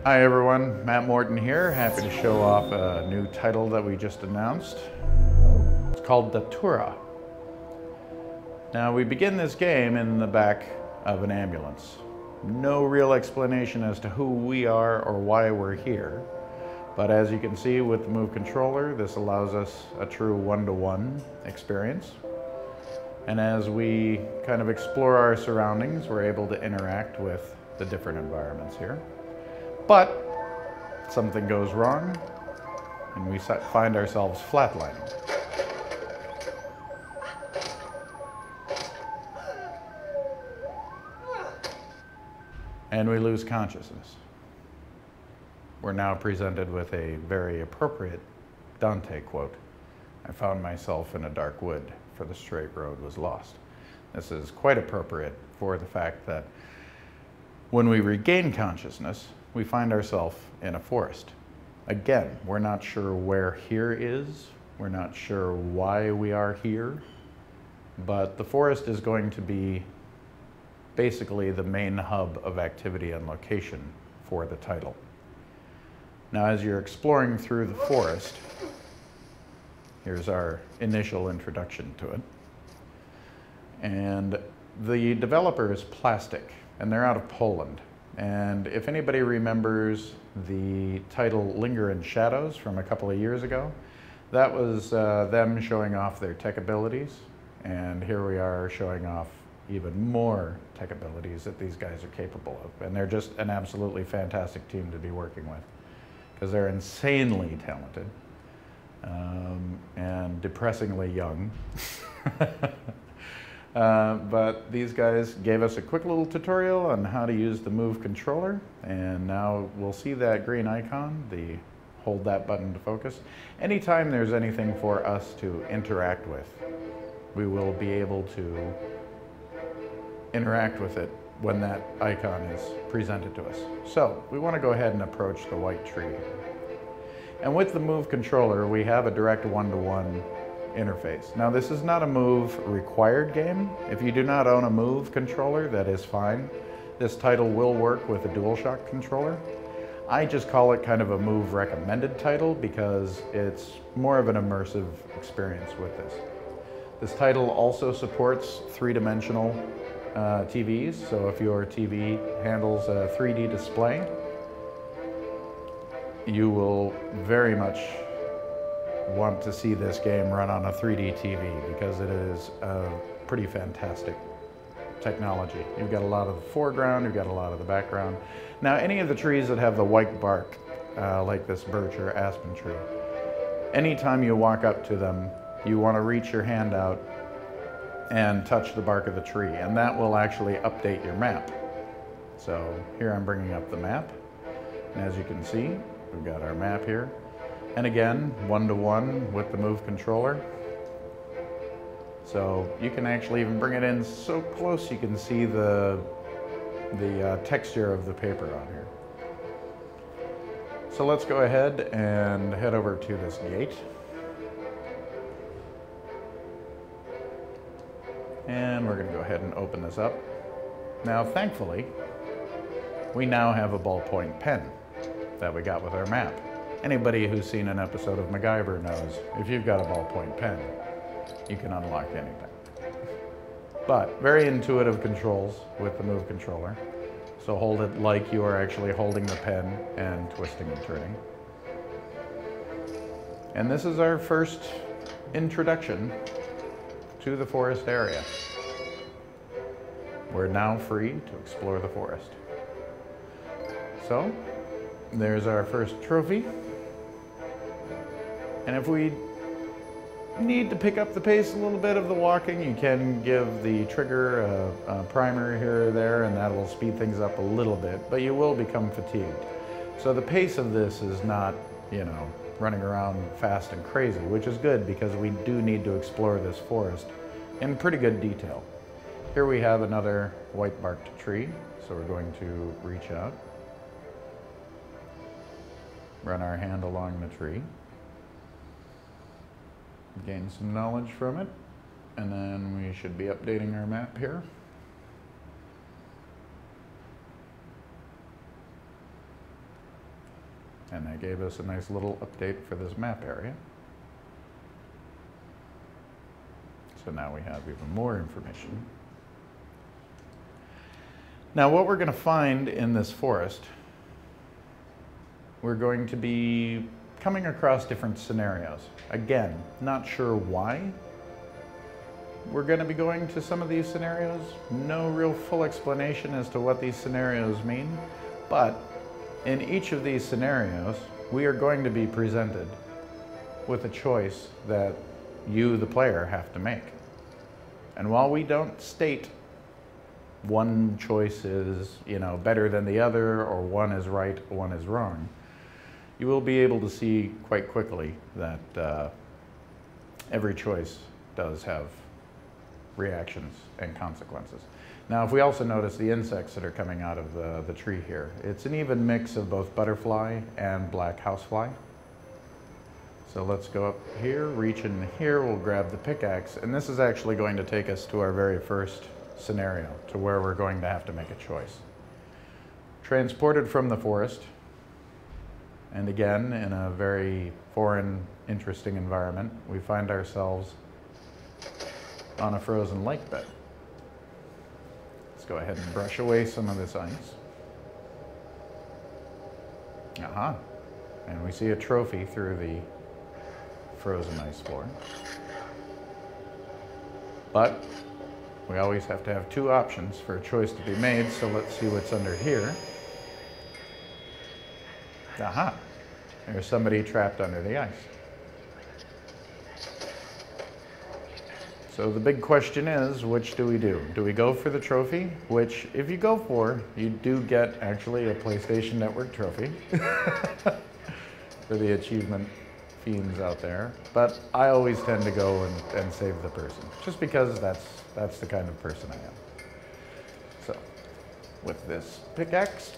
Hi everyone, Matt Morton here. Happy to show off a new title that we just announced. It's called Datura. Now we begin this game in the back of an ambulance. No real explanation as to who we are or why we're here. But as you can see with the Move controller, this allows us a true one-to-one experience. And as we kind of explore our surroundings, we're able to interact with the different environments here. But something goes wrong, and we find ourselves flatlining. And we lose consciousness. We're now presented with a very appropriate Dante quote. I found myself in a dark wood, for the straight road was lost. This is quite appropriate for the fact that when we regain consciousness, we find ourselves in a forest. Again, we're not sure where here is. We're not sure why we are here. But the forest is going to be basically the main hub of activity and location for the title. Now, as you're exploring through the forest, here's our initial introduction to it. And the developer is Plastic, and they're out of Poland. And if anybody remembers the title Linger in Shadows from a couple of years ago, that was them showing off their tech abilities. And here we are showing off even more tech abilities that these guys are capable of. And they're just an absolutely fantastic team to be working with, because they're insanely talented and depressingly young. But these guys gave us a quick little tutorial on how to use the Move controller, and now we'll see that green icon, the hold that button to focus. Anytime there's anything for us to interact with, we will be able to interact with it when that icon is presented to us. So we want to go ahead and approach the white tree. And with the Move controller, we have a direct one-to-one interface. Now, this is not a Move required game. If you do not own a Move controller, that is fine. This title will work with a DualShock controller. I just call it kind of a Move recommended title because it's more of an immersive experience with this. This title also supports three-dimensional TVs, so if your TV handles a 3D display, you will very much want to see this game run on a 3D TV because it is a pretty fantastic technology. You've got a lot of the foreground, you've got a lot of the background. Now, any of the trees that have the white bark, like this birch or aspen tree, anytime you walk up to them, you want to reach your hand out and touch the bark of the tree, and that will actually update your map. So here I'm bringing up the map, and as you can see, we've got our map here. And again, one-to-one with the Move controller. So you can actually even bring it in so close you can see the texture of the paper on here. So let's go ahead and head over to this gate. And we're going to go ahead and open this up. Now, thankfully, we now have a ballpoint pen that we got with our map. Anybody who's seen an episode of MacGyver knows if you've got a ballpoint pen, you can unlock anything. But very intuitive controls with the Move controller. So hold it like you are actually holding the pen and twisting and turning. And this is our first introduction to the forest area. We're now free to explore the forest. So there's our first trophy. And if we need to pick up the pace a little bit of the walking, you can give the trigger a primer here or there, and that will speed things up a little bit, but you will become fatigued. So the pace of this is not, you know, running around fast and crazy, which is good because we do need to explore this forest in pretty good detail. Here we have another white barked tree, so we're going to reach out, run our hand along the tree, gain some knowledge from it, and then we should be updating our map here. And that gave us a nice little update for this map area. So now we have even more information. Now what we're going to find in this forest, we're going to be coming across different scenarios. Again, not sure why we're going to be going to some of these scenarios. No real full explanation as to what these scenarios mean, but in each of these scenarios, we are going to be presented with a choice that you, the player, have to make. And while we don't state one choice is, better than the other, or one is right, one is wrong, you will be able to see quite quickly that every choice does have reactions and consequences. Now, if we also notice the insects that are coming out of the tree here, it's an even mix of both butterfly and black housefly. So let's go up here, reach in here, we'll grab the pickaxe, and this is actually going to take us to our very first scenario, to where we're going to have to make a choice. Transported from the forest, and again, in a very foreign, interesting environment, we find ourselves on a frozen lake bed. Let's go ahead and brush away some of this ice. Aha, and we see a trophy through the frozen ice floor. But we always have to have two options for a choice to be made, so let's see what's under here. Aha, there's somebody trapped under the ice. So the big question is, which do we do? Do we go for the trophy? Which, if you go for, you do get actually a PlayStation Network trophy for the achievement fiends out there. But I always tend to go and save the person, just because that's the kind of person I am. So, with this pickaxe,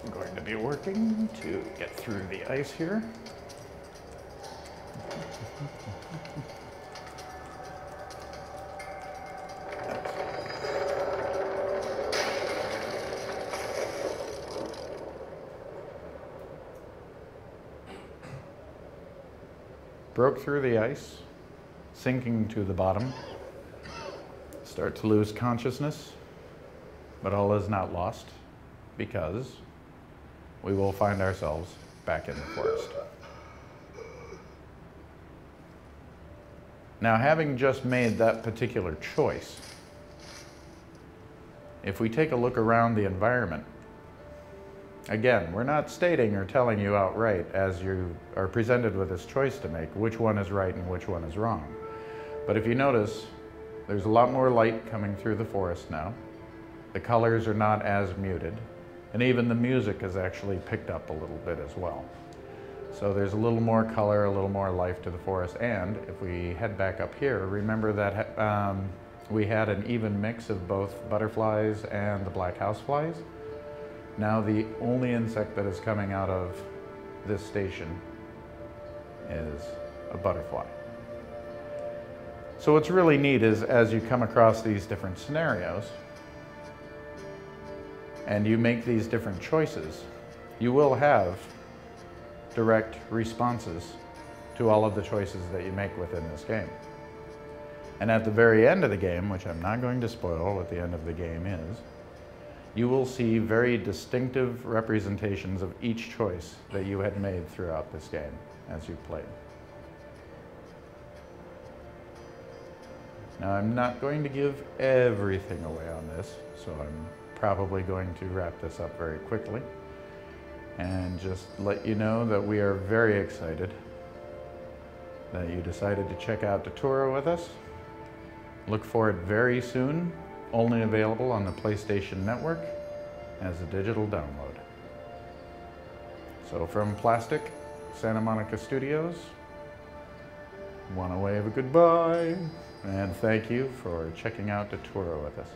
I'm going to be working to get through the ice here. Broke through the ice, sinking to the bottom. Start to lose consciousness, but all is not lost, because we will find ourselves back in the forest. Now, having just made that particular choice, if we take a look around the environment, again, we're not stating or telling you outright, as you are presented with this choice to make, which one is right and which one is wrong. But if you notice, there's a lot more light coming through the forest now. The colors are not as muted, and even the music has actually picked up a little bit as well. So there's a little more color, a little more life to the forest. And if we head back up here, remember that we had an even mix of both butterflies and the black houseflies. Now the only insect that is coming out of this station is a butterfly. So what's really neat is, as you come across these different scenarios and you make these different choices, you will have direct responses to all of the choices that you make within this game. And at the very end of the game, which I'm not going to spoil what the end of the game is, you will see very distinctive representations of each choice that you had made throughout this game as you played. Now, I'm not going to give everything away on this, so I'm probably going to wrap this up very quickly and just let you know that we are very excited that you decided to check out Datura with us. Look for it very soon, only available on the PlayStation Network as a digital download. So from Plastic, Santa Monica Studios, want to wave a goodbye and thank you for checking out Datura with us.